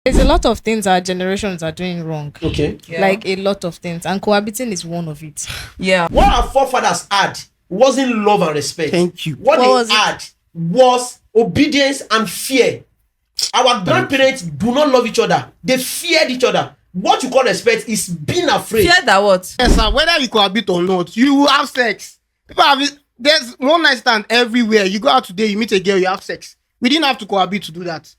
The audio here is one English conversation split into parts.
There's a lot of things our generations are doing wrong. Okay. Yeah. Like a lot of things. And cohabiting is one of it. Yeah. What our forefathers had wasn't love and respect. Thank you. What What they was it? had was obedience and fear. Our grandparents do not love each other. They feared each other. What you call respect is being afraid. Fear that what? Yes, sir. Whether you cohabit or not, you will have sex. People have it. There's one night stand everywhere. You go out today, you meet a girl, you have sex. We didn't have to cohabit to do that.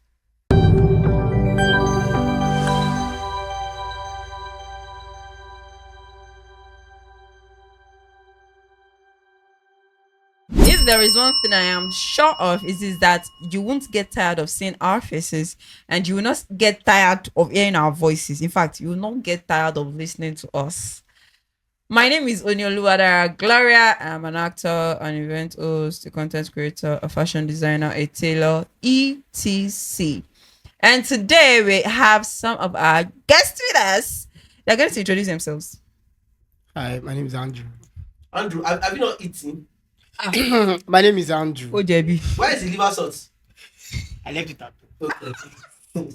If there is one thing I am sure of, is that you won't get tired of seeing our faces, and you will not get tired of hearing our voices. In fact, you will not get tired of listening to us. My name is Wadara Gloria. I'm an actor, an event host, a content creator, a fashion designer, a tailor, etc. And today we have some of our guests with us. They're going to introduce themselves. Hi, my name is Andrew. Andrew, have you not eaten? My name is Andrew. Oh, JB. Where is the liver salt? I left it up. Okay.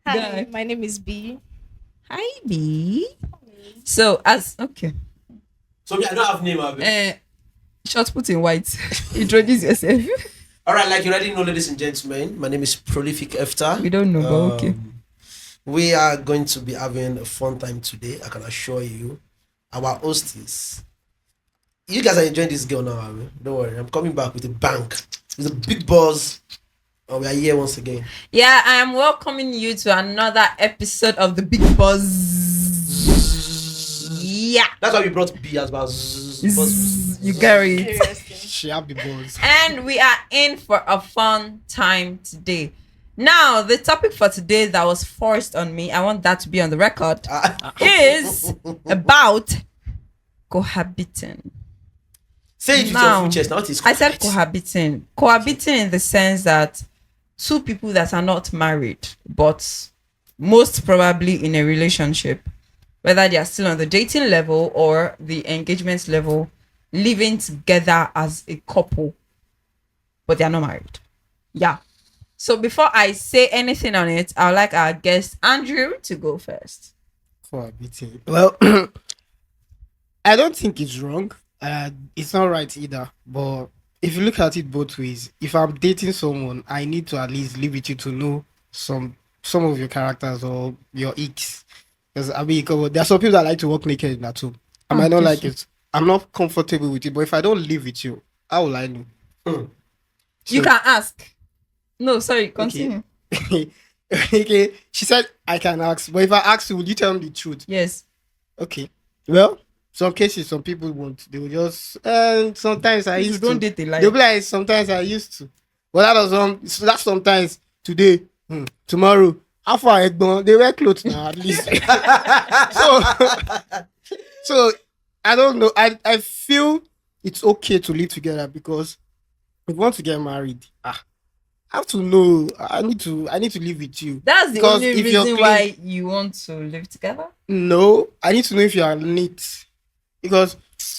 Hi, Guy. my name is B. Hi, B. So, okay. So me, I don't have name. Abi. Short put in white. Introduce yourself. All right, like you already know, ladies and gentlemen, my name is Prolific Hephta. We don't know, but okay. We are going to be having a fun time today. I can assure you. Our hostess. You guys are enjoying this girl now, Abi. Don't worry. I'm coming back with a bang. With a big buzz. And we are here once again. Yeah, I am welcoming you to another episode of the Big Buzz. Yeah. That's why we brought B as well. Buzz. You get it. Seriously. She have the balls. And we are in for a fun time today. Now, the topic for today that was forced on me, I want that to be on the record, is about cohabiting. Say it with Now, your full chest. Now it is I said correct. cohabiting. Cohabiting in the sense that two people that are not married, but most probably in a relationship, whether they are still on the dating level or the engagement level, living together as a couple, but they are not married. Yeah. So before I say anything on it, I would like our guest Andrew to go first. Cohabiting. Well, I don't think it's wrong. It's not right either. But if you look at it both ways, if I'm dating someone, I need to at least live with you to know some of your characters or your icks. Because I mean, there are some people that like to walk naked in that too. I might not like it. I'm not comfortable with it. But if I don't live with you, how will I know? You can ask. No, sorry, continue. Okay. She said I can ask. But if I ask you, would you tell me the truth? Yes. Okay. Well, some cases, some people won't. They will just. Sometimes I You used don't to. date a liar. They'll be like, sometimes I used to. But that was that's sometimes today, tomorrow. How far they wear clothes now at least. so I don't know. I feel it's okay to live together because if you want to get married, I have to know. I need to live with you. That's the Because only if you're reason clean- why you want to live together. No, I need to know if you are neat because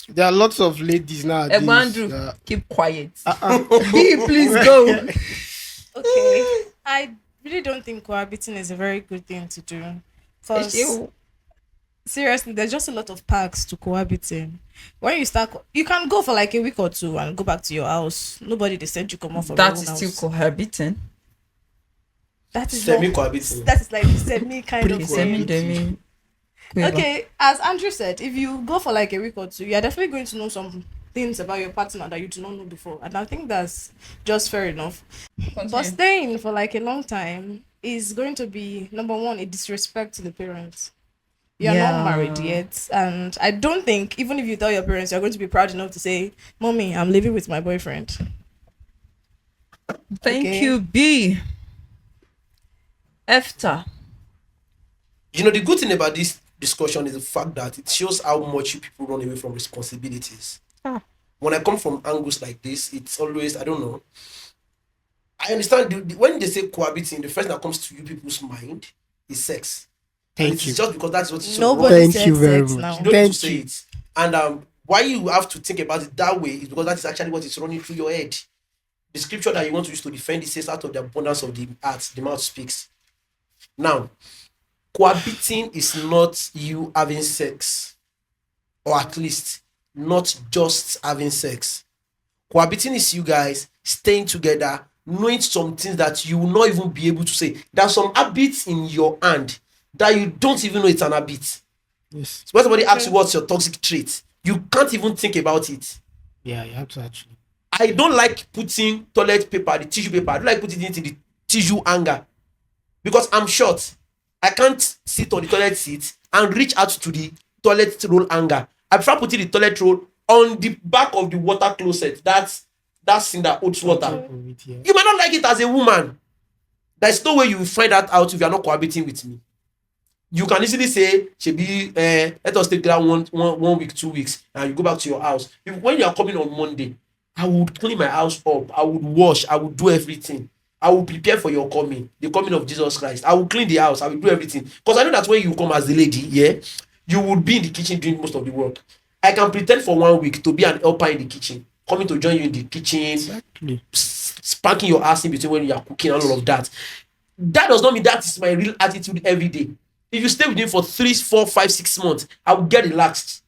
there are lots of ladies nowadays. Andrew, keep quiet. Please go. Okay. I really don't think cohabiting is a very good thing to do. Because seriously, there's just a lot of perks to cohabiting. When you start, you can go for like a week or two and go back to your house. Nobody they sent you come off from your That own is house. still cohabiting. That is Semi-cohabiting. That is like semi kind of Pre-cohabiting. thing. Okay, as Andrew said, if you go for like a week or two, you're definitely going to know some things about your partner that you do not know before, and I think that's just fair enough. But staying for like a long time is going to be, number one, a disrespect to the parents. You're not married yet, and I don't think even if you tell your parents, you're going to be proud enough to say, "Mommy, I'm living with my boyfriend." Thank Okay. you, B. Hephta. You know, the good thing about this discussion is the fact that it shows how much you people run away from responsibilities. When I come from angles like this, it's always, I don't know. I understand when they say cohabiting, the first that comes to you people's mind is sex. And Thank you. it's just because that's what it's Nobody Thank said you very sex much. now. You don't need Thank to say you. it. And why you have to think about it that way is because that is actually what is running through your head. The scripture that you want to use to defend it says, out of the abundance of the heart, the mouth speaks. Now, cohabiting is not you having sex, or at least not just having sex. Cohabiting is you guys staying together, knowing some things that you will not even be able to say. There are some habits in your hand that you don't even know it's an habit. Yes. So when somebody asks you what's your toxic trait, you can't even think about it. Yeah, you have to actually. I don't like putting toilet paper, the tissue paper. I don't like putting it in the tissue hanger because I'm short. I can't sit on the toilet seat and reach out to the toilet roll hanger. I prefer putting the toilet roll on the back of the water closet. That's thing that holds water. Yeah. You might not like it as a woman. There's no way you will find that out if you are not cohabiting with me. You can easily say, Shebi, let us take that one week, 2 weeks, and you go back to your house. When you are coming on Monday, I would clean my house up. I would wash. I would do everything. I will prepare for your coming, the coming of Jesus Christ. I will clean the house. I will do everything. Because I know that when you come as the lady, yeah, you would be in the kitchen doing most of the work. I can pretend for 1 week to be an helper in the kitchen, coming to join you in the kitchen, Exactly. spanking your ass in between when you are cooking and all of that. That does not mean that is my real attitude every day. If you stay with me for 3, 4, 5, 6 months, I will get relaxed.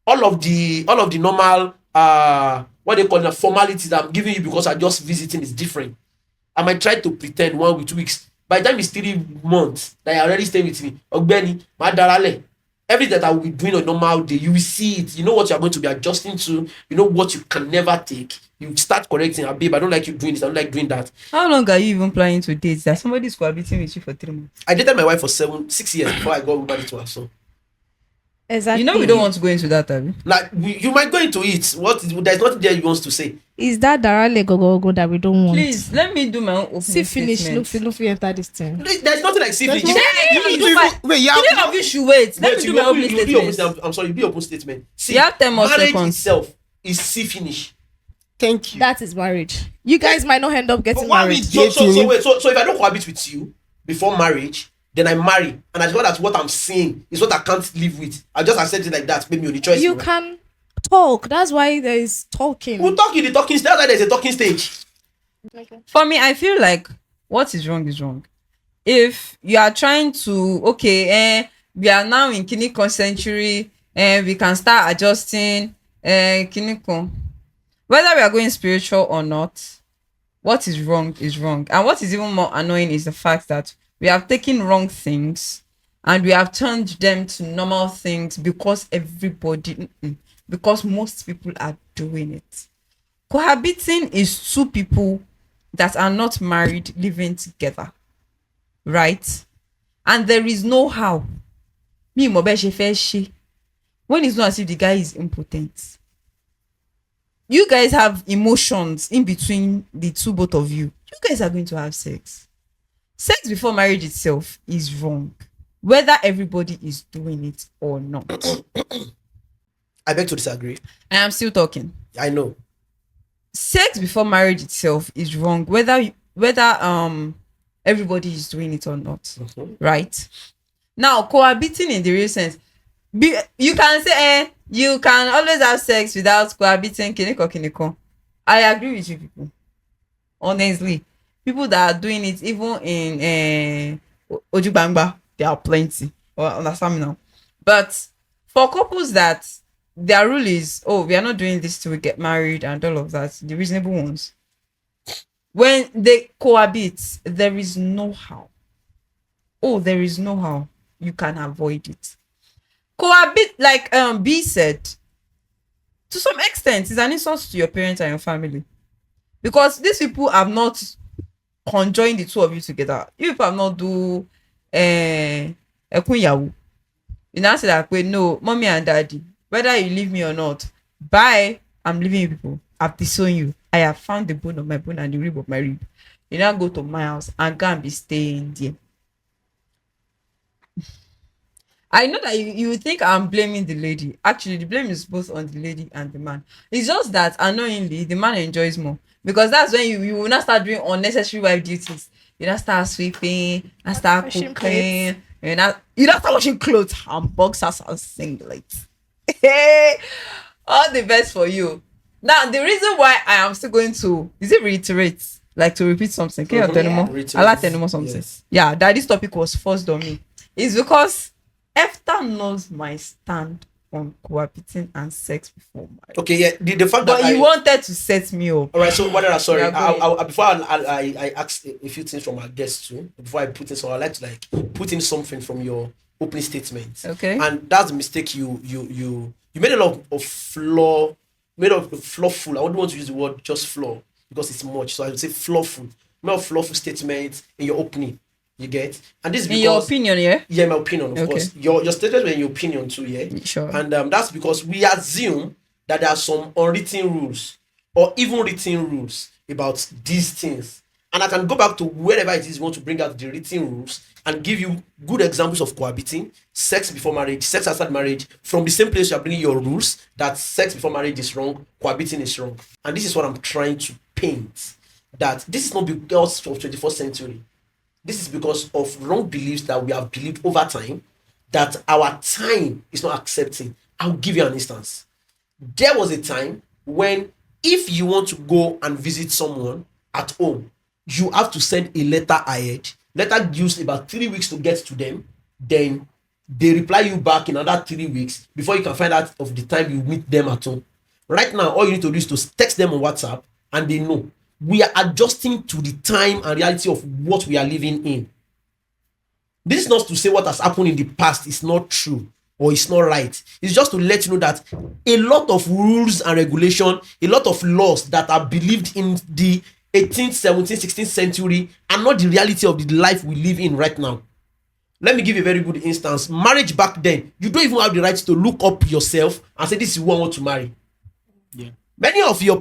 All of the normal what they call the formalities that I'm giving you because I'm just visiting is different. I might try to pretend 1 week, 2 weeks. By the time it's 3 months that you already stay with me, Ogbeni, Madarale, everything that I will be doing on a normal day, you will see it. You know what you are going to be adjusting to. You know what you can never take. You start correcting. Babe, I don't like you doing this. I don't like doing that. How long are you even planning to date? That somebody's cohabiting with you for 3 months. I dated my wife for 6 years before I got married to her. So Exactly. You know we don't want to go into that, Abby. like you might go into it. There's nothing there you want to say. Is that Darale go that we don't want? Please let me do my own opening See finish. statement. Luffy enter this thing. There's nothing like syphilis. There's no- You do my- Wait, yeah. Three of you should wait. Let me do my opening statement. I'm sorry, be open statement. See, You have 10 more marriage seconds. itself is see finish. Thank you. That is marriage. You guys might not end up getting But why married. we So wait, so if I don't cohabit with you before marriage, then I marry, and I know that what I'm saying is what I can't live with. I just accept it like that. Maybe only choice. You can talk. That's why there is talking. We'll talk in the talking stage. That's why there's a talking stage. For me, I feel like what is wrong is wrong. If you are trying to, we are now in Kiniko century, we can start adjusting, Kiniko. Whether we are going spiritual or not, what is wrong is wrong. And what is even more annoying is the fact that we have taken wrong things and we have turned them to normal things because because most people are doing it. Cohabiting is two people that are not married living together, right? And there is no how. Me mobe she fe she. When it's not as if the guy is impotent. You guys have emotions in between the two, both of you. You guys are going to have sex. Sex before marriage itself is wrong, whether everybody is doing it or not. I beg to disagree. I am still talking. I know. Sex before marriage itself is wrong, whether everybody is doing it or not, right? Now, cohabiting in the real sense, you can say, you can always have sex without cohabiting. Kiniko. I agree with you people. Honestly, people that are doing it even in Ojubangba, there are plenty. Understand me now? But for couples that their rule is, we are not doing this till we get married and all of that, the reasonable ones, when they cohabit, there is no how. There is no how you can avoid it. Cohabit, like B said, to some extent, is an insult to your parents and your family, because these people have not conjoined the two of you together. You people have not do ekunyawu. You now say that, wait, no, mommy and daddy, whether you leave me or not, bye, I'm leaving you people. I've disowned you. I have found the bone of my bone and the rib of my rib. You now go to my house and go and be staying there. I know that you think I'm blaming the lady. Actually, the blame is both on the lady and the man. It's just that annoyingly, the man enjoys more, because that's when you will not start doing unnecessary wife duties. You not start sweeping, and start Washing cooking. You not start washing clothes and boxers and singlets. All the best for you. Now, the reason why I am still going to reiterate like to repeat something. Can you tell me more? Returns. I like telling more something. Yes. Yeah, that this topic was forced on me. It's because Hephta knows my stand on cohabiting and sex before marriage. Okay, yeah. The fact But that you wanted to set me up. all right, so Wadara, sorry. Yeah, go Before I ask a few things from our guests too. Before I put in, so I like to like put in something from your opening statement. Okay. And that's the mistake you made a lot of flaw, made of flawful. I don't want to use the word just flaw because it's much. So I would say flawful. Made of flawful statements in your opening. You get, and this is because, in your opinion, yeah. Yeah, my opinion, of Okay. course. Your statements were in your opinion too, yeah. Sure. And that's because we assume that there are some unwritten rules or even written rules about these things. And I can go back to wherever it is you want to bring out the written rules and give you good examples of cohabiting, sex before marriage, sex outside marriage, from the same place you are bringing your rules that sex before marriage is wrong, cohabiting is wrong. And this is what I'm trying to paint. That this is not because of 21st century. This is because of wrong beliefs that we have believed over time that our time is not accepting. I'll give you an instance. There was a time when if you want to go and visit someone at home, you have to send a letter ahead. Letter gives about 3 weeks to get to them. Then they reply you back in another 3 weeks before you can find out of the time you meet them at home. Right now, all you need to do is to text them on WhatsApp and they know. We are adjusting to the time and reality of what we are living in. This is not to say what has happened in the past is not true or it's not right. It's just to let you know that a lot of rules and regulation, a lot of laws that are believed in the 18th, 17th, 16th century are not the reality of the life we live in right now. Let me give you a very good instance. Marriage back then, you don't even have the right to look up yourself and say, this is who I want to marry. Yeah. Many of our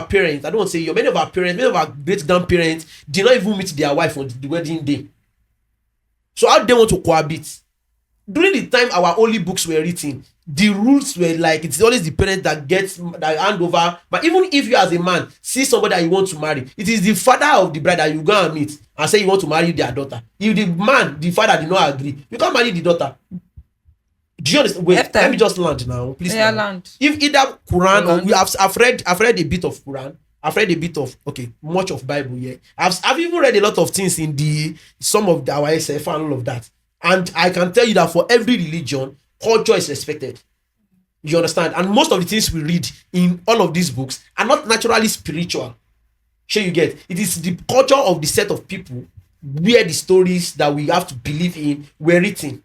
parents, I don't want to say many of our parents, many of our great-grandparents did not even meet their wife on the wedding day. So how do they want to cohabit? During the time our holy books were written, the rules were like, it's always the parent that hand over. But even if you as a man see somebody that you want to marry, it is the father of the bride that you go and meet and say you want to marry their daughter. If the father did not agree, you can't marry the daughter. Do you understand? Wait, Hephta. let me just land now, please. Yeah, now. land. If either Quran or Land. I've read a bit of Quran. I've read a bit of much of Bible. Yeah, I've even read a lot of things in some of our SF and all of that. And I can tell you that for every religion, culture is respected. You understand? And most of the things we read in all of these books are not naturally spiritual. Sure, you get? It is the culture of the set of people where the stories that we have to believe in were written.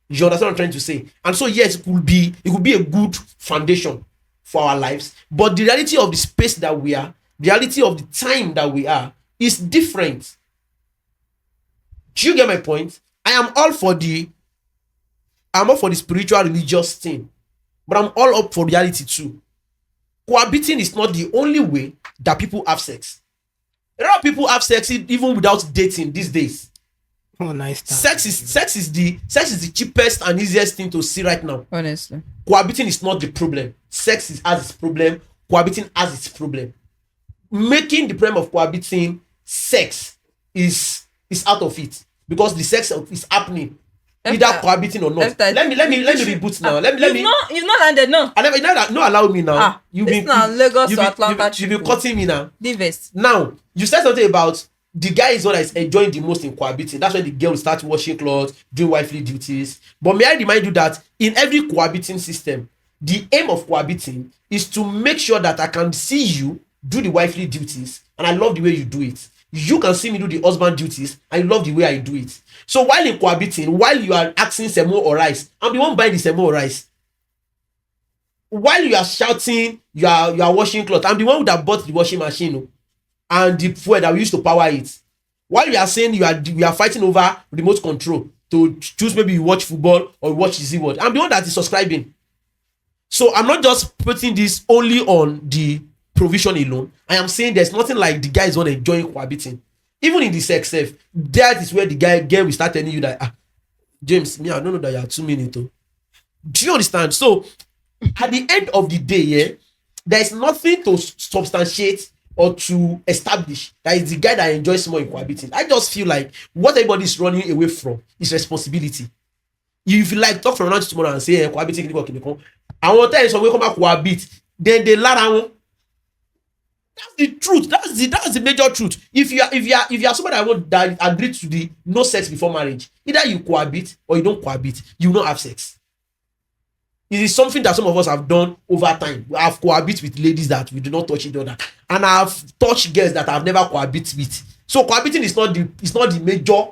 You understand what I'm trying to say? And so yes, it could be a good foundation for our lives. But the reality of the space that we are, the reality of the time that we are, is different. Do you get my point? I'm all for the spiritual religious thing, but I'm all up for reality too. Cohabiting is not the only way that people have sex. A lot of people have sex even without dating these days. Oh, nice. Sex is the cheapest and easiest thing to see right now. Honestly. Cohabiting is not the problem. Sex has its problem. Cohabiting has its problem. Making the problem of cohabiting sex is out of it because the sex is happening. Either cohabiting or not. Let me reboot now. You've not landed, no. No, allow me now. It's not Lagos to Atlanta. You've been cutting me now. Divest. Now, you said something about the guy is what is enjoying the most in cohabiting. That's when the girl will start washing clothes, doing wifely duties. But may I remind you that in every cohabiting system, the aim of cohabiting is to make sure that I can see you do the wifely duties and I love the way you do it. You can see me do the husband duties and you love the way I do it. So while in cohabiting, while you are asking semo or rice, I'm the one buying the semo or rice. While you are shouting, you are washing clothes, I'm the one that bought the washing machine and the fuel that we used to power it. While you are saying we are fighting over remote control to choose, maybe you watch football or you watch Z World, I'm the one that is subscribing. So I'm not just putting this only on the provision alone. I am saying there's nothing like the guy is not enjoying cohabiting. Even in the sex self, that is where the girl will start telling you that James, I don't know that you are 2 minutes. Do you understand? So at the end of the day, there is nothing to substantiate or to establish that is the guy that enjoys more in cohabiting. I just feel like what everybody is running away from is responsibility. If you like talk from now to tomorrow and say cohabiting, I want to tell you some way come back cohabit, then they lie down. That's the truth. That's the major truth. If you are somebody that agree to the no sex before marriage, either you cohabit or you don't cohabit, you will not have sex. It is something that some of us have done over time. I have cohabit with ladies that we do not touch each other, and I have touched girls that I have never cohabit with. So cohabiting is not the major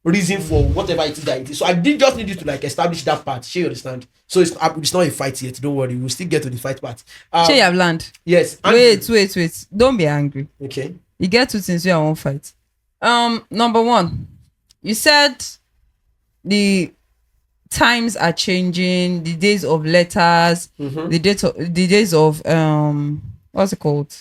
reason for whatever it is that it is. So I did just need you to like establish that part. Sure, you understand? So it's not a fight yet. Don't worry, we'll still get to the fight part. Sure, you have learned. Yes. Wait. Don't be angry. Okay. You get two things where I won't fight. Number one, you said the times are changing, the days of letters, the days of what's it called?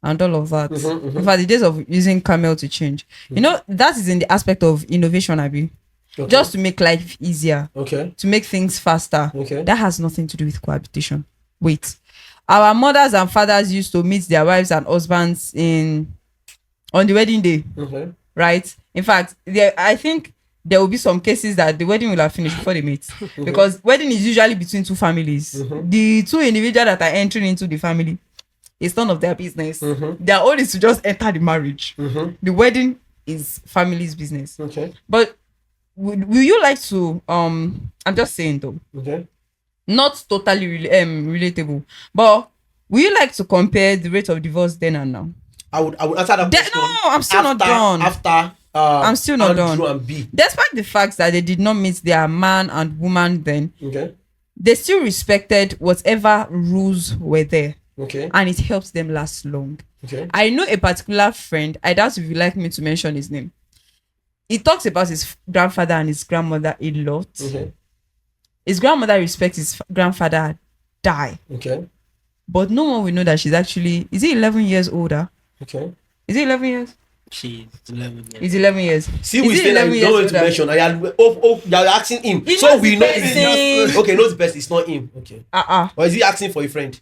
And all of that. In fact, the days of using camel to change. You know, that is in the aspect of innovation, Abi. Okay. Just to make life easier. Okay. To make things faster. Okay. That has nothing to do with cohabitation. Wait. Our mothers and fathers used to meet their wives and husbands on the wedding day. Okay. Right? In fact, I think there will be some cases that the wedding will have finished before they meet. Because wedding is usually between two families. The two individuals that are entering into the family, it's none of their business. Their own is to just enter the marriage. The wedding is family's business. Okay. But will you like to I'm just saying though. Okay. Not totally relatable. But will you like to compare the rate of divorce then and now? I would answer that question. No, I'm still not done. I'm still not done. And B. Despite the fact that they did not meet their man and woman then, okay, they still respected whatever rules were there. Okay. And it helps them last long. Okay. I know a particular friend, I doubt if you like me to mention his name. He talks about his grandfather and his grandmother a lot. Okay. His grandmother respects his grandfather die. Okay. But no one will know that she's actually, is he 11 years older? Okay. Is he 11 years? She's 11 years. He's 11 years. See, we say that you don't want to mention. You're asking him. So we know. Okay, knows the person. It's not him. Okay. Or is he asking for a friend?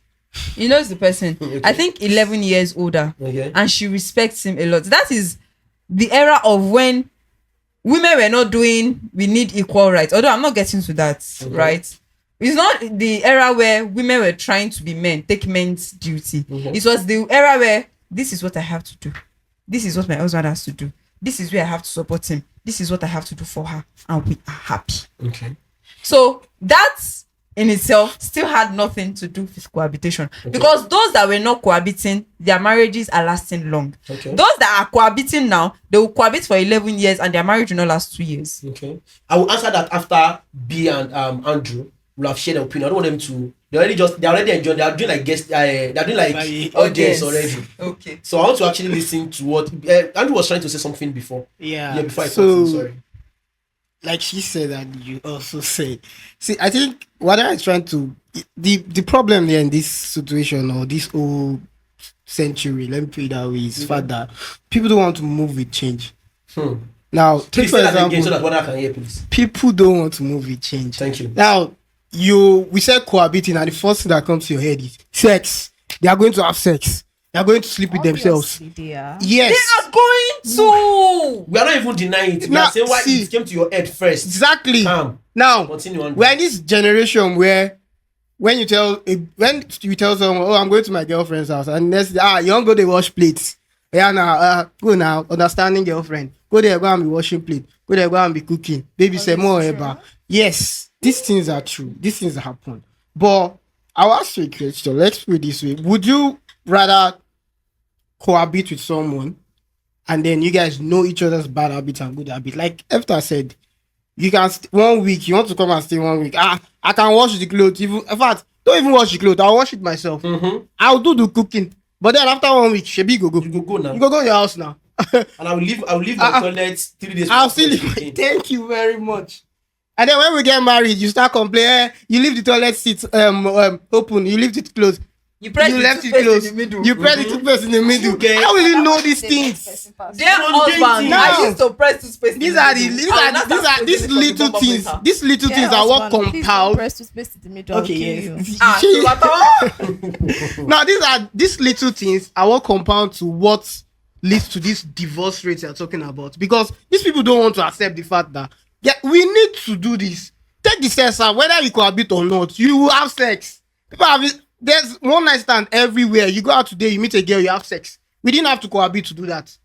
He knows the person. Okay. I think 11 years older. Okay. And she respects him a lot. That is the era of when women were not doing, we need equal rights. Although I'm not getting to that, right? It's not the era where women were trying to be men, take men's duty. It was the era where this is what I have to do. This is what my husband has to do. This is where I have to support him. This is what I have to do for her. And we are happy. Okay. So that in itself still had nothing to do with cohabitation. Okay. Because those that were not cohabiting, their marriages are lasting long. Okay. Those that are cohabiting now, they will cohabit for 11 years and their marriage will not last 2 years. Okay. I will answer that after B and Andrew will have shared their opinion. I don't want them to. They're already enjoying. They are doing like guests. They're doing like audience already. Okay. So I want to actually listen to what Andrew was trying to say something before. Yeah. Before I continue. Sorry. Like she said, and you also said. See, I think what I'm trying to the problem there in this situation or this whole century, let me put it that way, is fact that people don't want to move with change. Now, take for example, again so that one I can hear, please. People don't want to move with change. Thank you. Now, we said cohabiting, and the first thing that comes to your head is sex. They are going to have sex. They are going to sleep with themselves. Yes. They are going to. We are not even denying it. We are saying why it came to your head first. Exactly. Now, we're in this generation where when you tell someone, oh, I'm going to my girlfriend's house, and next day, you don't go to wash plates. Yeah, now, go now, understanding girlfriend. Go there, go and be washing plate. Go there, go and be cooking. Baby say more ever. Yes, these things are true. These things happen. But I'll ask you a question. Let's put it this way. Would you rather cohabit with someone and then you guys know each other's bad habits and good habits? Like Hephta said, you can 1 week, you want to come and stay 1 week. I can wash the clothes. In fact, don't even wash the clothes. I'll wash it myself. I'll do the cooking. But then after 1 week, Shebi go. You go now. You go in your house now. And I'll leave my toilet 3 days. I'll still leave. Thank you very much. And then when we get married, you start complaining. You leave the toilet seat open. You leave it closed. You left it closed. In the middle. You press the toothpaste in the middle. Okay. How will you know these things? Dear husband, I used to press toothpaste. These little things. These little things are what compound. Press toothpaste in the middle. Okay. Now these little things are what compound to what leads to this divorce rate you're talking about. Because these people don't want to accept the fact that we need to do this. Take the sex out, whether you cohabit or not, you will have sex. People have it. there's one night stand everywhere. You go out today, you meet a girl, you have sex. We didn't have to cohabit to do that.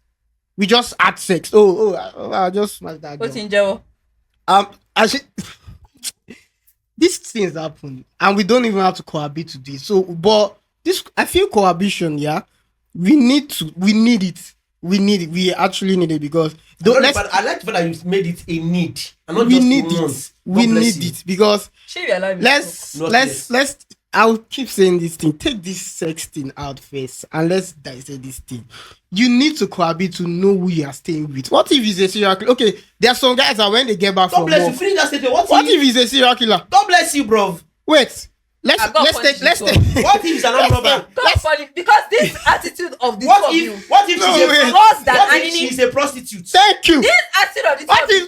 We just had sex. I just smashed that girl. What's in jail? Actually, these things happen, and we don't even have to cohabit to this. So, but this, I feel cohabitation, yeah, we need it. We actually need it because but I like the fact that you made it a need, and not just need a it. want. We need it because let's. I'll keep saying this thing. Take this sex thing out first, and let's dissect this thing. You need to cohabit to know who you are staying with. What if he's a serial killer? Okay, there are some guys that when they get back from bless work, you. Finish that statement. What if he's a serial killer? God bless you, bro. Wait. Let's take. What if he's an armed robber? Because this attitude of the What two of you. if she's Worse than what if Anini. she's a prostitute? Thank you. This attitude of the two What of you.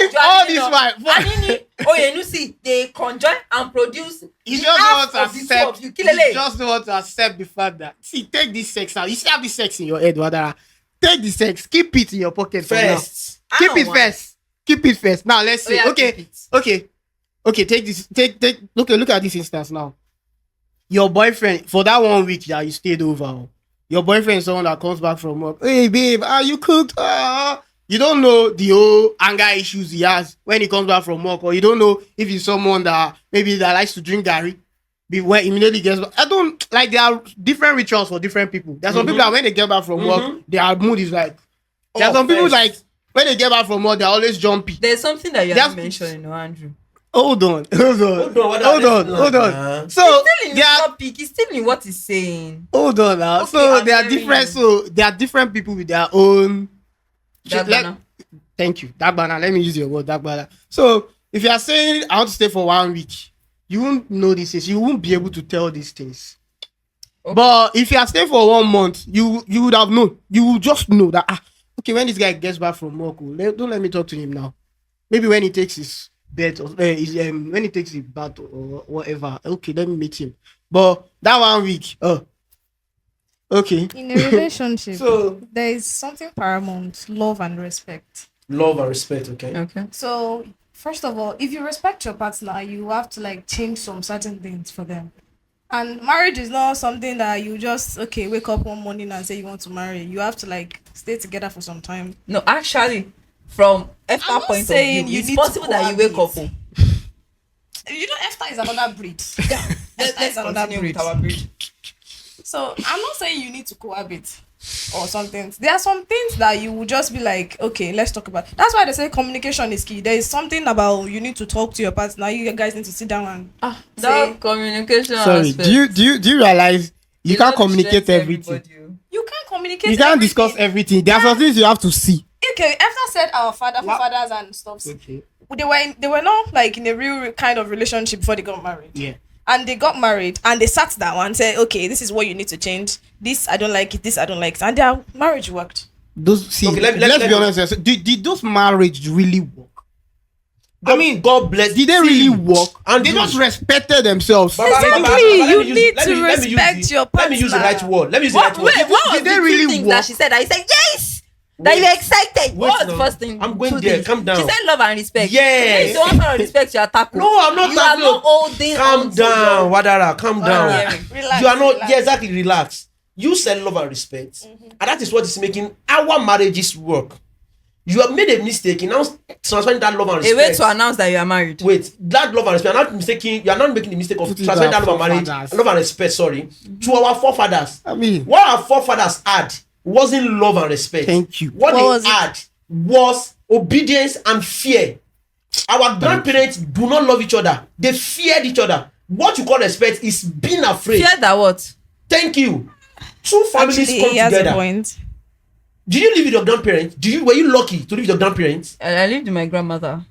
if all this while Anini, Oyenusi, they conjoin and produce you the just half want of to the two of accept? you. You Kilele. just want to accept the fact that take this sex out. You still have this sex in your head, Wadara. Take the sex, keep it in your pocket First. for now. Keep it first. Now let's say, okay. Take this. Take. Look at this instance now. Your boyfriend, for that 1 week that you stayed over, your boyfriend is someone that comes back from work. Hey babe, you cooked? You don't know the whole anger issues he has when he comes back from work, or you don't know if he's someone that maybe that likes to drink Gary before immediately gets back. I don't like, there are different rituals for different people. There's some people that when they get back from work, their mood is like. There's some people like when they get back from work, they're always jumpy. There's something that you haven't mentioned, Andrew. Hold on. So He's still in the topic. He's still in what he's saying. Hold on now. Okay, So they are different. So there are different people with their own. Thank you. Dagbana. Let me use your word, Dagbana. So if you are saying I want to stay for 1 week, you won't know these things. You won't be able to tell these things. Okay. But if you are staying for 1 month, you would have known. You will just know that okay, when this guy gets back from work, don't let me talk to him now. Maybe when he takes his bed or when he takes his bath or whatever, okay, let me meet him. But that 1 week, okay. In a relationship, so there is something paramount: love and respect. Love and respect, okay. So first of all, if you respect your partner, you have to like change some certain things for them. And marriage is not something that you just wake up one morning and say you want to marry. You have to like stay together for some time. No, actually, from Hephta point of view, it's possible that you wake up. You know, Hephta is another breed. Yeah, Hephta is another breed. Our breed. So I'm not saying you need to cohabit or something. There are some things that you will just be like, okay, let's talk about. That's why they say communication is key. There is something about you need to talk to your partner. You guys need to sit down and that communication. Sorry, aspect. do you realize you can't communicate everything? You can't communicate. You can't discuss everything. There are some things you have to see. Okay, after said our fathers and stuff. Okay. They were not like in a real kind of relationship before they got married. Yeah. And they got married and they sat down and said, okay, this is what you need to change. This I don't like it. This I don't like it. And their marriage worked. Let's be honest. Did those marriage really work? I mean, God bless. Did they really work? And they just respected themselves. Exactly. You need to respect your partner. Let me use the right word. Wait, what was the two things that she said? I said yes. That you were excited. What was the first thing? I'm going there. Calm down. She said love and respect. Yes. If you want to respect your tackle. No, I'm not. You are not holding. Calm down, Wadara. Calm down. Relax, you are not. relax. Yeah, exactly. Relax. You said love and respect, and that is what is making our marriages work. You have made a mistake in now transferring that love and respect. A way to announce that you are married. Wait, that love and respect. You are not making the mistake of transferring that love and respect. Sorry, to our forefathers. I mean, what our forefathers had wasn't love and respect. Thank you. What they had was obedience and fear. Our grandparents do not love each other. They feared each other. What you call respect is being afraid. Fear that what? Thank you. Two families come together. Did you live with your grandparents? Were you lucky to live with your grandparents? I lived with my grandmother.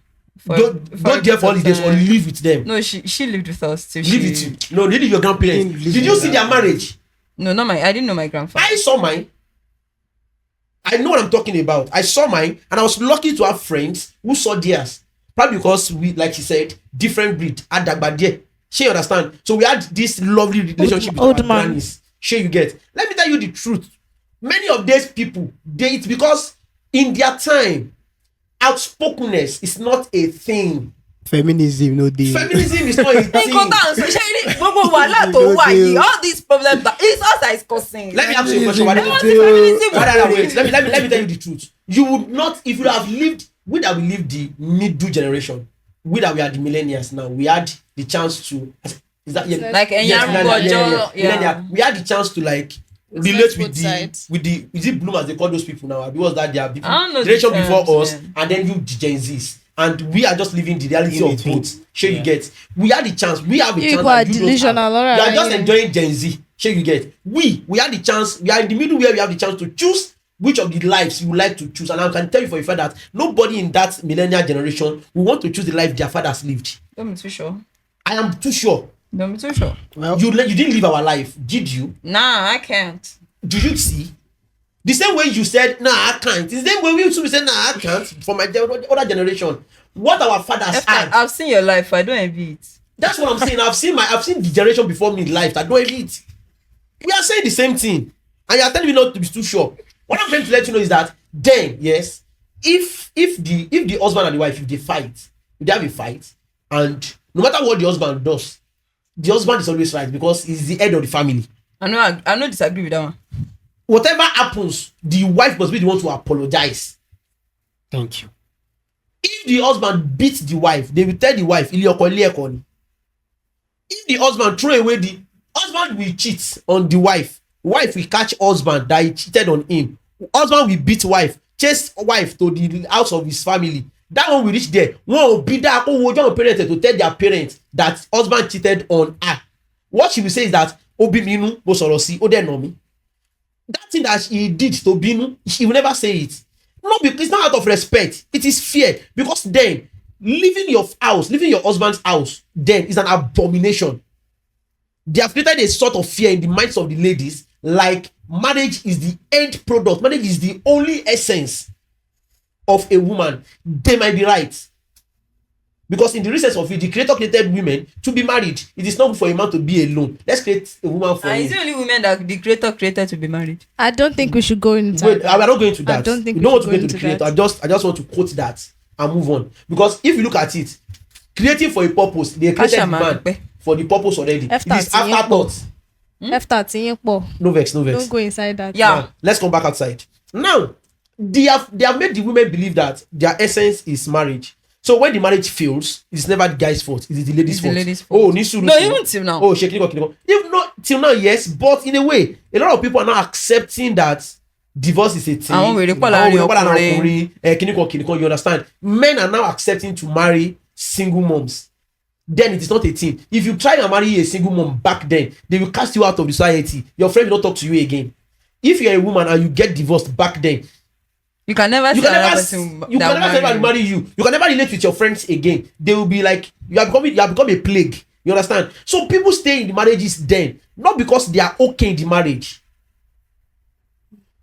Go there for holidays or live with them. No, she lived with us too. Live with you. No, they live with your grandparents. Did you see their marriage? No, not I didn't know my grandfather. I saw mine. I know what I'm talking about. I saw mine, and I was lucky to have friends who saw theirs. Probably because we, like she said, different breed. Adagbadie. She understand. So we had this lovely relationship with our grannies. Sure, you get. Let me tell you the truth. Many of these people date because in their time, outspokenness is not a thing. Feminism, no deal. Feminism is not a thing. all these problems that it's us that is causing. Let me ask you a question. Wait, let me tell you the truth. You would not, if you have lived, we that we live the middle generation, we that we are the millennials now, we had the chance to, is that like millennial. We had the chance to like relate with the is it bloom as they call those people now? Because that they are people generation before us, and then you the Gen Zs. And we are just living the reality of both. Sure, you get. We had the chance. We have a chance. That you delusional. Right. You are just enjoying Gen Z. Sure, you get. We had the chance. We are in the middle where we have the chance to choose which of the lives you would like to choose. And I can tell you for a fact that nobody in that millennial generation will want to choose the life their fathers lived. I'm too sure. I am too sure. I'm too sure. Well, you didn't live our life, did you? Nah, I can't. Do you see? The same way you said, nah, I can't. The same way we used to say, nah, I can't. For my other generation, what our fathers had. I've seen your life. I don't envy it. That's what I'm saying. I've seen the generation before me in life. I don't envy it. We are saying the same thing, and you are telling me not to be too sure. What I'm trying to let you know is that then, yes, if the husband and the wife, if they have a fight, and no matter what the husband does, the husband is always right because he's the head of the family. I know disagree with that one. Whatever happens, the wife must be the one to apologize. Thank you. If the husband beats the wife, they will tell the wife, if the husband throw away, the husband will cheat on the wife. Wife will catch husband that he cheated on him. Husband will beat wife, chase wife to the house of his family. That one will reach there. One will be that parents to tell their parents that husband cheated on her. What she will say is that Obiminu Bosorosi Odenomi. That thing that he did to Binu, he will never say it. No, because it's not out of respect. It is fear. Because then, leaving your husband's house, then is an abomination. They have created a sort of fear in the minds of the ladies, like marriage is the end product. Marriage is the only essence of a woman. They might be right. Because in the recess of it, the creator created women to be married. It is not good for a man to be alone. Let's create a woman for him. Is it only women that the creator created to be married? I don't think we should go into that. We're not going to that. I don't think we don't want to go into the creator. I just want to quote that and move on. Because if you look at it, creating for a purpose, they created man for the purpose already. It is afterthought. No vex. Don't go inside that. Yeah. Now, let's come back outside. Now, they have made the women believe that their essence is marriage. So when the marriage fails, it's never the guy's fault. It's the lady's fault. Oh, Nisuru. No, even till now. Oh, even not till now, yes, but in a way, a lot of people are now accepting that divorce is a thing. You understand? Men are now accepting to marry single moms. Then it is not a thing. If you try and marry a single mom back then, they will cast you out of the society. Your friend will not talk to you again. If you're a woman and you get divorced back then, you can never marry you. You can never relate with your friends again. They will be like, you have become a plague. You understand? So people stay in the marriages then, not because they are okay in the marriage,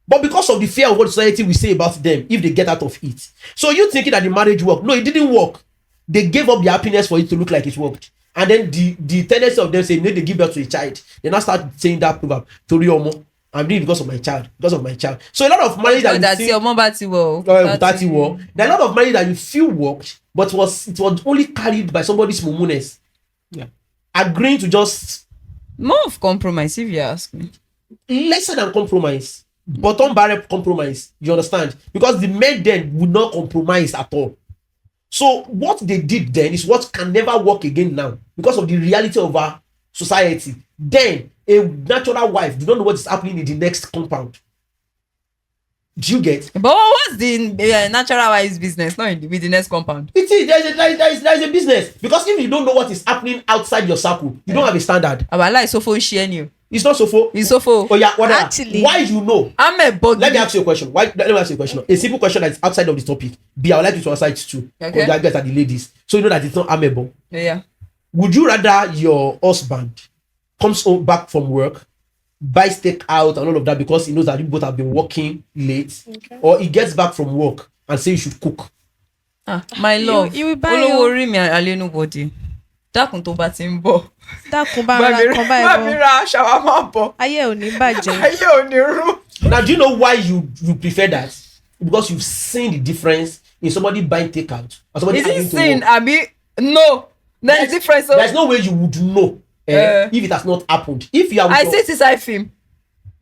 but because of the fear of what society will say about them if they get out of it. So you thinking that the marriage worked? No, it didn't work. They gave up their happiness for it to look like it worked. And then the tendency of them saying, no, they give birth to a child. They now start saying that proverb, Toriomo. I'm doing it because of my child. So a lot of marriage that you feel, there are a lot of marriage that you feel worked, but it was only carried by somebody's mumuness. Yeah. Agreeing to just more of compromise, if you ask me. Lesser than compromise. Bottom barrel compromise. You understand? Because the men then would not compromise at all. So what they did then is what can never work again now because of the reality of our society. Then a natural wife do not know what is happening in the next compound. Do you get? But what's the natural wife's business? Not with the next compound. It is. There is a business because if you don't know what is happening outside your circle, you don't have a standard. Our life so for sharing you. It's not so for. It's so for. Oh yeah, whatever. Actually, why you know? I'm a bug. Let me ask you a question. Let me ask you a question. A simple question that is outside of the topic. I would like you to answer it too. Okay. Or that guys are the ladies, so you know that it's not amiable. Yeah. Would you rather your husband comes home back from work, buys take out and all of that because he knows that you both have been working late, or he gets back from work and say you should cook? My love, you will buy your... me alẹ́ nobody. Dákun tó bá ti ń bọ̀. Dákun bá ra kan báyìí bọ̀. Bá mi ra shawarma bọ̀. Ayé ò ní bàjẹ́. Ayé ò ní rú. Now, do you know why you prefer that? Because you've seen the difference in somebody buying takeout or somebody having to work. Is it sin? Abi, no. There's difference. There's no way you would know. if it has not happened. If you are with I your- see this I film.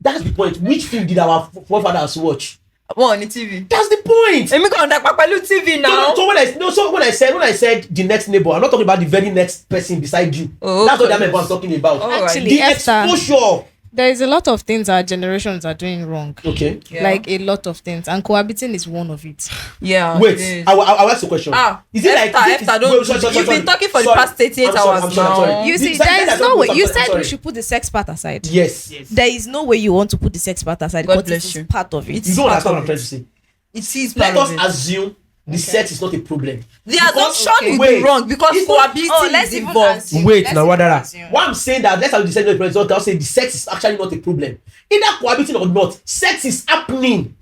that's the point. Which film did our forefathers watch? One on the TV. That's the point. Emi go on that Papalu TV now. So when I said the next neighbor, I'm not talking about the very next person beside you. Oh, That's okay. what I'm talking about. Oh, right. Actually, The Hephta, exposure. there is a lot of things our generations are doing wrong. Okay. Yeah. Like a lot of things, and cohabiting is one of it. Yeah. Wait, it is. I'll ask the question. Is it Hephta, don't. You've been talking for the past 38 hours now. You see, Sorry, there is sorry, no way. sorry, You sorry. said we should put the sex part aside. Yes. There is no way you want to put the sex part aside. God But bless it is you. part of it. It's You don't part understand what of I'm trying it. to say. It is Let part us of it. assume the sex is not a problem. The assumption will Wait. be wrong because It's not- cohabiting Oh, let's is even involved. assume. Wait, Let's now even Wadara. assume. Why I'm saying that, let's have the sex the president. I'll say the sex is actually not a problem. Either cohabiting or not, sex is happening.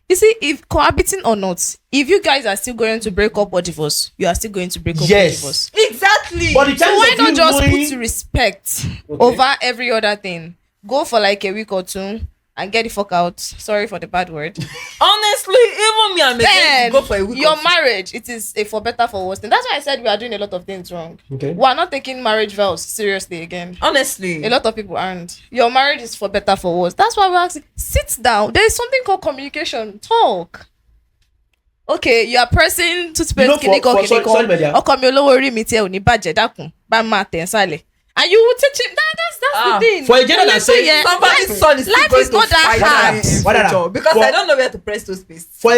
You see, if cohabiting or not, if you guys are still going to break up or divorce, you are still going to break up or Yes. divorce. Exactly. But the So chances why of not you just knowing, put respect Okay. over every other thing? Go for like a week or two and get the fuck out. Sorry for the bad word. Honestly, even me, I'm against Then to go for a week. your or two. marriage, it is a for better for worse thing. That's why I said we are doing a lot of things wrong. Okay. We are not taking marriage vows seriously again. Honestly, A lot of people aren't. Your marriage is for better for worse. That's why we're asking. Sit down. There is something called communication. Talk. Okay, you are pressing toothpaste You know, kiniko sorry, my dear. ọkọ mi olówó orí mi tí ẹ ò ní bàjẹ́ dákun bá máa tẹ̀ nsàlẹ̀. And you will teach him that's the thing. For a gender that says- Yeah, somebody's life- son is still life going is to not that fight hard. in Wadara, future because for- I don't know where to press those space. for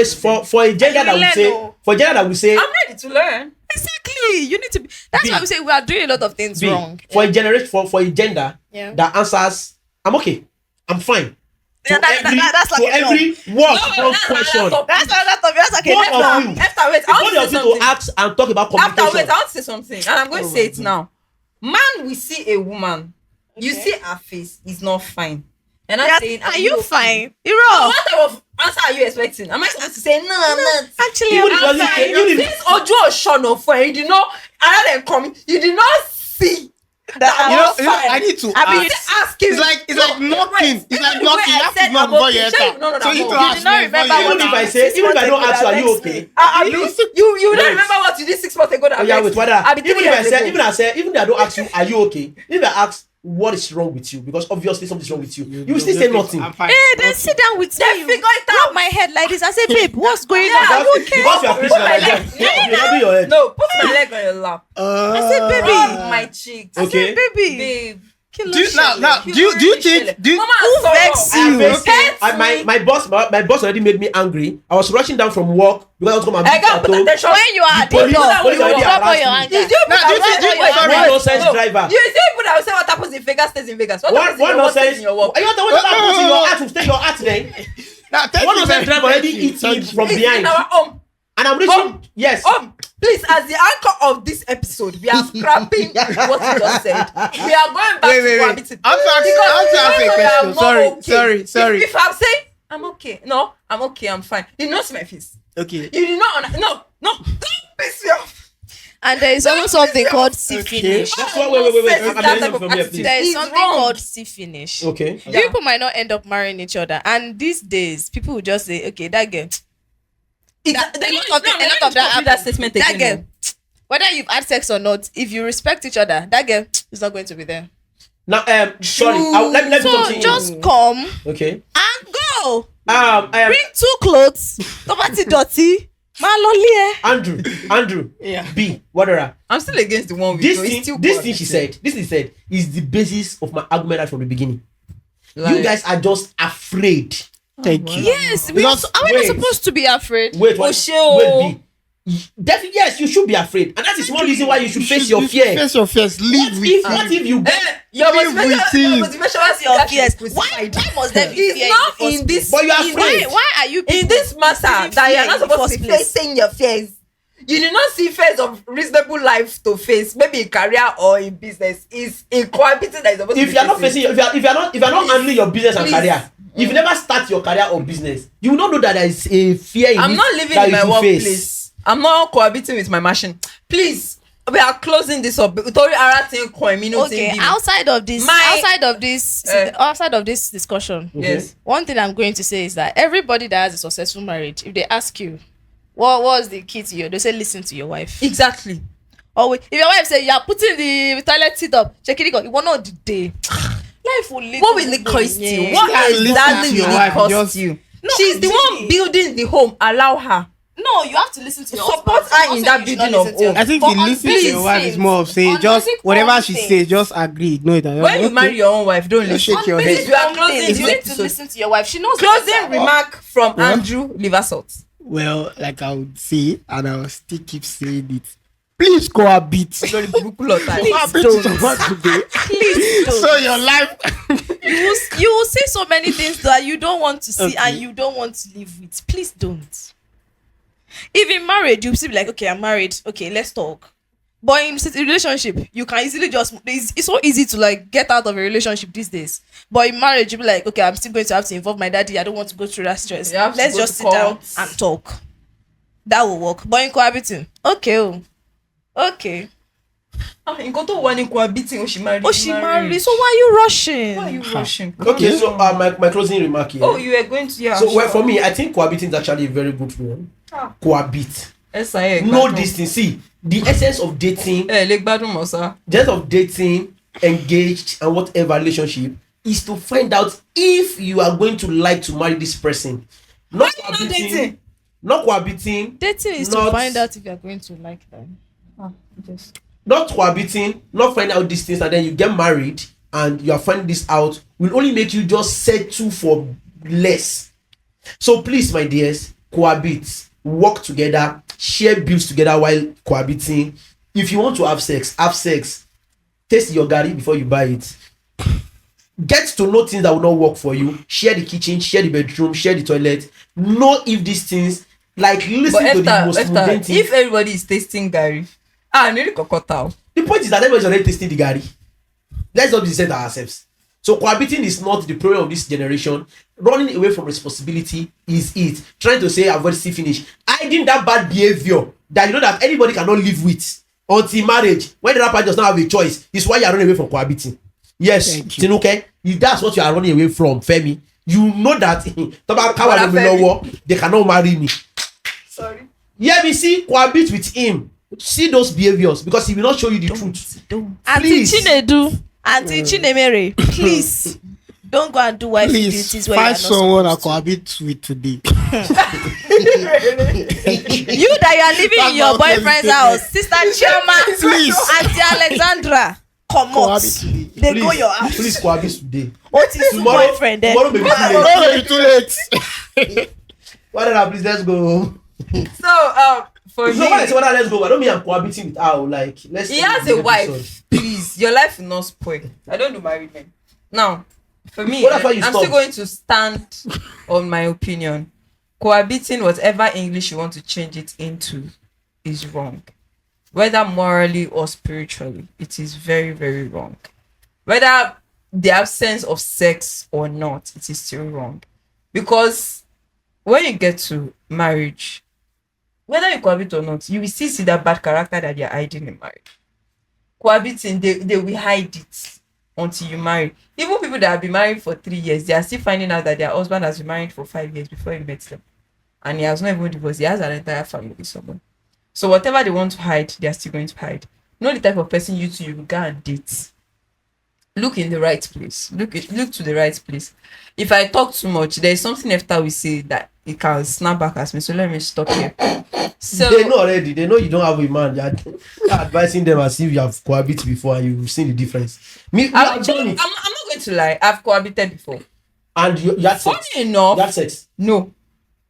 a gender that You will learn, say, oh. for a gender that will say, I'm ready to learn. Exactly. You need to be. That's B. why we say we are doing a lot of things B, wrong. for a generation, for a gender Yeah. that answers, I'm okay, I'm fine. Yeah, that's like to a every word from question. That's another topic. That's okay. Both of you. After wait, I Both want to of say you to something. ask and talk about After communication. wait, I want to say something, and I'm going to say it now. Man, we see a woman. You Okay. see her face is not fine. And I'm Yeah, saying, are you okay? fine? You're So wrong. what type of answer are you expecting? Am I supposed to say no? I'm not. Actually, Even I'm if it doesn't fine. say- even if- Since Ojo shone of fire, you did not. Other than coming, you did not see that I'm You not know, fine. I need to I mean, ask. asking. It's like knocking. It's like Even knocking. the way You I have said to knock I'm before okay. you Sure, enter. no, no, So no, you need to no. You ask did not me before remember you Even what if I enter. say, even if I don't ask you, are you okay? You don't Wait. remember what you did 6 months ago? That Oh yeah, vexed wait, me? Wadara. I be 3 Even if I years say, ago. even if I don't ask you, are you okay? If I ask, what is wrong with you? Because obviously something's wrong with you. You will still say nothing. I'm fine. Hey, then sit down with Then me. figure it Rub out. my head like this. I say, babe, what's going Yeah, on? are you okay? Because you are preaching Put like my that. leg- You're rubbing your head. No, put my leg on your lap. I said, baby. Rub my cheeks. Okay. Baby. Babe. Do you, now, do you think? Do you, Mama, Who sorrow. vexed I you? have Okay. faced- my boss already made me angry. I was rushing down from work because I was coming I got at home. attention. When you are at the police- door, police you already drop all harassed your me. anger. Did you Now, do you think- put sorry, One that nonsense no. driver. You see people that will say what happens in Vegas stays in Vegas. What happens One in your work stays nonsense. in your work. You want to put in your heart to stay your heart then. now, thank One you nonsense very- driver already thank you, eats me thank you. from It's behind, in our home. and I'm reaching. Yes. Please, as the anchor of this episode, we are scrapping what you just said. We are going back Wait, to wait. cohabiting. I have to ask Because a you question. are not Sorry. If I'm saying I'm okay, no, I'm okay, I'm fine. You did not see my face. Okay. You did not. No, don't piss me off. And there is also something called see finish. That's why. Wait. Nonsense, I'm that learning type of from here, attitude. please. There is It's something wrong. called see finish. Okay. Yeah. People might not end up marrying each other, and these days people will just say, "Okay, that girl, a lot of that happens. statement That again. girl, whether you've had sex or not, if you respect each other, that girl is not going to be there. Now, sorry. Let me So continue. just come Okay. and go. Bring Bring 2 clothes. Nobody dirty. Andrew. Yeah. B. Wadara. I'm still against the one with This you. It's thing, still this good. thing she said is the basis of my argument right from the beginning. Like, You guys are just afraid. Thank you. Yes, Because- are we not wait. supposed to be afraid? Wait, Osheo. B. Definitely, yes, you should be afraid, and that is one reason why you should face your fear. Face your fears. Live with What if you? Your Live with it. motivation What's your fears? is Why must there be It's fear? not the in first this. But you are in afraid. this- Why are you in people this matter feeling that you are fear not in the supposed to first be place? facing your fears. You did not see fears of reasonable life to face, maybe in career or in business. Is in cohabiting that is supposed to If be you are not facing, if you are not handling your business and Please. career, if you never start your career or business, you will not know that there is a fear in I'm it not living that in you my should workplace. face. I'm not cohabiting with my machine. Please, we are closing this up. Okay, outside of this discussion, Yes. one thing I'm going to say is that everybody that has a successful marriage, if they ask you what was the key to you, they say listen to your wife. Exactly. Or if your wife say you are putting the toilet seat up, check it, you want not the day. Life will lead. What will it cost you? Yeah. What exactly your will it wife, cost just- you? No, She's the actually- one building the home. Allow her. No, you have to listen to your Support husband. her I'm in not that saying you should building not of listen to your home. I think But the on listening to basic your wife is things, more of saying on just basic whatever home she things. says, just agree, ignore it. When you marry your own wife, don't listen. shake your On head. basic You are home closing things, this you need to episode. listen to your wife. She knows Closing better. remark from Well- Andrew Liversalt. Well, like I would say, and I will still keep saying it. Please cohabit. Sorry, Bukulu Otai. Cohabit Please with someone today. Please don't. So your life. You will say so many things that you don't want to see Okay. and you don't want to live with. Please don't. If in marriage, you still be like, okay, I'm married. Okay, let's talk. But in a relationship, you can easily just it's so easy to like get out of a relationship these days. But in marriage, you be like, okay, I'm still going to have to involve my daddy. I don't want to go through that stress. You have to Let's go just to sit down court. and talk. That will work. But in cohabiting, okay. Okay. In Koto one in cohabiting, she married. Oh, she married. So why are you rushing? Why are you rushing? Okay, so my closing remark here. Oh, you were going to So well, for me, I think cohabiting is actually a very good one. Cohabit. SIA. Know this thing. See, the essence of dating, Leg badum mosa. the essence of dating, engaged, and whatever relationship is to find out if you are going to like to marry this person. Not Why you not cohabiting. dating? Not cohabiting. Dating is Not- to find out if you're going to like them. Not cohabiting, not find out these things, and then you get married and you are finding this out will only make you just settle for less. So please, my dears, cohabit, work together, share bills together while cohabiting. If you want to have sex, have sex. Taste your garri before you buy it. Get to know things that will not work for you. Share the kitchen, share the bedroom, share the toilet. Know if these things, like listen But to the most mundane after, things. if everybody is tasting Gary, nearly kokota. The point is that everybody's already tasting the garri. Let's not be said ourselves. So cohabiting is not the problem of this generation. Running away from responsibility is it. Trying to say I've already see finish. Hiding that bad behavior that you know that anybody cannot live with until marriage. When the rapper does not have a choice, is why you are running away from cohabiting. Yes, Thank you. Tinuke, if that's what you are running away from, Femi, you know that Brother Femi. they cannot marry me. Sorry. Yeah, we see cohabit with him. See those behaviors because he will not show you the truth. Auntie Please. Chinedu, Auntie Chinemere, please don't go and do wife Please duties where you are find not someone I supposed to. cohabit with today. You that you are living in your That's not boyfriend's okay. house, Sister Chioma, Please. Auntie Alexandra, come out. Cohabit today. They go your house. Please cohabit today. What is your Tomorrow, boyfriend then? tomorrow may be too late. Oh, it's too late. Wadara, please let's go. So for So when I me, say Wadara, let's go, I don't mean I'm cohabiting with her. Like let's. he has a wife. Please, your life will not spoil. I don't do married men. Now, for me, What if you I'm stop? still going to stand on my opinion. Cohabiting, whatever English you want to change it into, is wrong. Whether morally or spiritually, it is very, very wrong. Whether the absence of sex or not, it is still wrong. Because when you get to marriage, whether you cohabit or not, you will still see that bad character that you're hiding in marriage. Cohabiting, they will hide it until you marry. Even people that have been married for 3 years, they are still finding out that their husband has been married for 5 years before he met them. And he has not even divorced. He has an entire family with someone. So whatever they want to hide, they are still going to hide. Know the type of person you will go and date. Look in the right place. Look to the right place. If I talk too much, there is something after we say that it can snap back at me. So let me stop here. So They know already. They know you don't have a man. You're advising them as if you have cohabited before and you've seen the difference. Me, I'm I've done it. not going to lie. I've cohabited before. And you had Funny sex. enough, You had sex. no.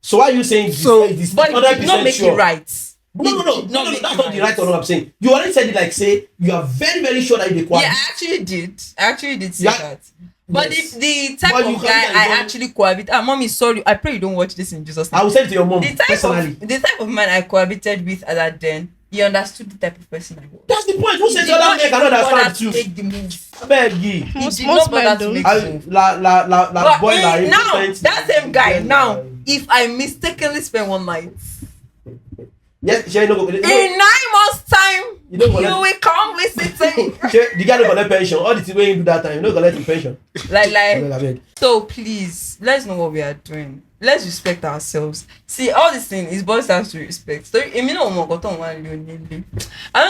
So why are you saying So- this? But it did not make sure? it right. No, It did that's make not it the right or not I'm saying. You already said it like say you are very, very sure that you Yeah, cohabit. I actually did. I actually did say Yeah. that. But Yes. the type But you of can't guy get I involved. actually cohabit. Mommy, sorry. I pray you don't watch this in Jesus' I name. will send it to your mom The type personally. of the type of man I cohabited with at that then, he understood the type of person I was. That's the point. Who He says did the other not man even cannot bother understand to too? take the move. I beg you. He Most- did most not bother men to don't. make I, the move. la But boy la now innocent. that same guy Then, now, if I mistakenly spend one night yes, she no go. in 9 months time, You don't you collect- will come visit me. The guy no collect pension. All the thing wey you do that time, you no collect the pension. like Abeg, abeg. So please, let's know what we are doing. let's respect ourselves. See, all this thing is boils down to respect. So, I don't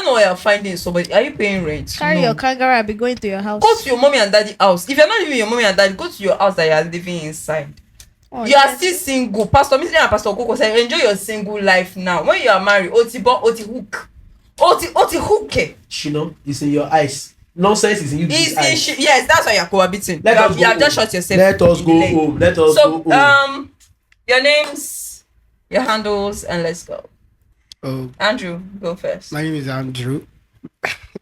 know why you're finding somebody. Are you paying rent? Carry No. your kangaroo and be going to your house. Go to your mommy and daddy house. If you're not living your mommy and daddy, go to your house that you are living inside. Oh, You are yes. still single. Pastor Misty and Pastor Coco say enjoy your single life now. When you are married, oti hook. Oti hook. It's in your eyes. Nonsense is in you. Yes, that's why you're cohabiting. You have just shot yourself. Let us in go the leg. home. Let us So, go home. your names, your handles, and let's go. Oh, Andrew, go first. my name is Andrew.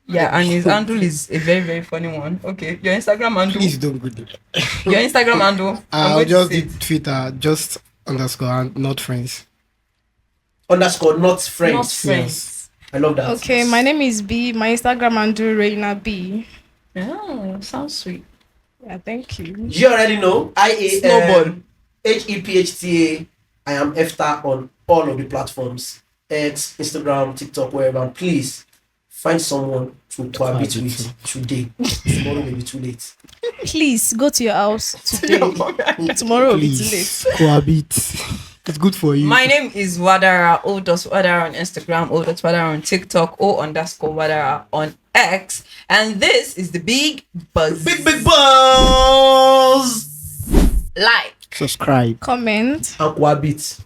Yeah, and his handle is a very, very funny one. Okay, your Instagram handle. Please don't go there. Your Instagram handle. I'll just do Twitter, just underscore and not friends. Underscore not friends. Not friends. I love that. Okay, my name is B. My Instagram handle RainaBee. Oh, sounds sweet. Yeah, thank you. You already know. Snowball. Hephta. I am Hephta on all of the platforms. X, Instagram, TikTok, wherever. And please find someone to cohabit with today. Tomorrow may be too late. Please go to your house today. Tomorrow will be too late. Please, cohabit. It's good for you. My name is Wadara, O.Wadara on Instagram, O.Wadara on TikTok, O_Wadara on X. And this is the Big Buzz. Big buzz! Like. Subscribe. Comment. And cohabit.